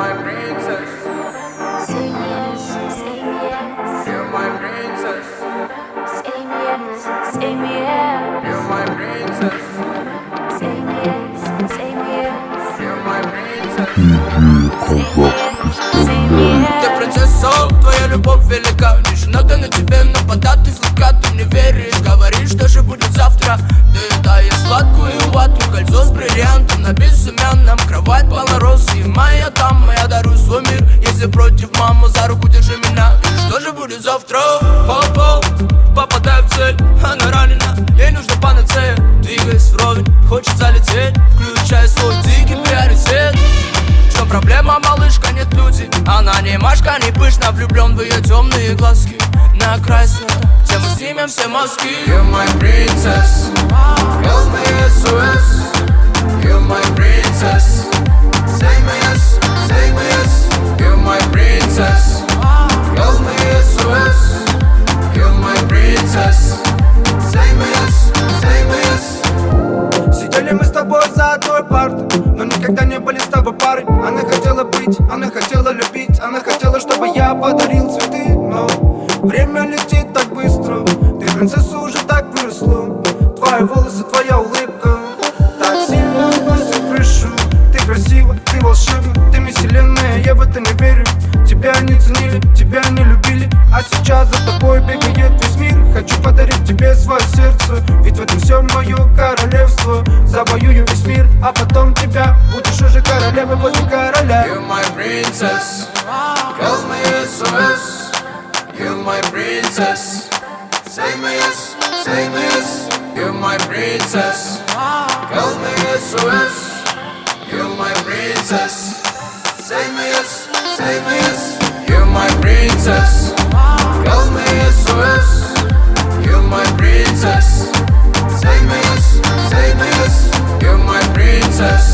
my princess. Say yes, say yes. You're my princess. Say yes, say yes. You're my princess. Say yes, say yes. You're my princess. Say yes, say yes. Ты принцесса, твоя любовь велика. Лишь иногда на тебе нападать ты слегка. Ты мне веришь, говоришь, что же будет завтра. Доедая сладкую вату, кольцо с бриллиантом на безымянном. Кровать полна роз, и моя дама, я дарю свой мир. Если против, маму за руку держи меня. И что же будет завтра? Пол-пол, попадай в цель. Она ранена, ей нужна панацея. Двигаясь вровень, хочется лететь. Включай свой дикий приоритет. Что проблема, малышка, нет люди. Она не машка, не пышна. Влюблен в ее темные глазки. На край света, где мы снимем все мозги. You're my princess. Call me SOS. You're my princess. Say me yes, say me yes. You're my princess. Call me SOS. You're my princess. Say me yes, say me yes. Сидели мы с тобой за одной партой, но никогда не были с тобой парой. Она хотела быть, она хотела любить, она хотела, чтобы я подарил цветы. Но время летит так быстро, ты принцесса уже так выросла. Твои волосы, твоя улыбка так сильно сносит крышу. Ты красива, ты волшебна, ты мне вселенная, я в это не верю. Тебя не ценили, тебя не любили, а сейчас за тобой бегает весь мир. Хочу подарить тебе свое сердце, ведь в этом все мое королевство. Завоюю весь мир, а потом тебя будешь уже королевой возле короля. You're my princess. Call me SOS. You're my princess. Say me yes, say me yes. You're my princess. Call me SOS. You're my princess. Say me yes, say me yes. You're my princess. Call me SOS. You're my princess. Say me yes, say me yes. You're my princess.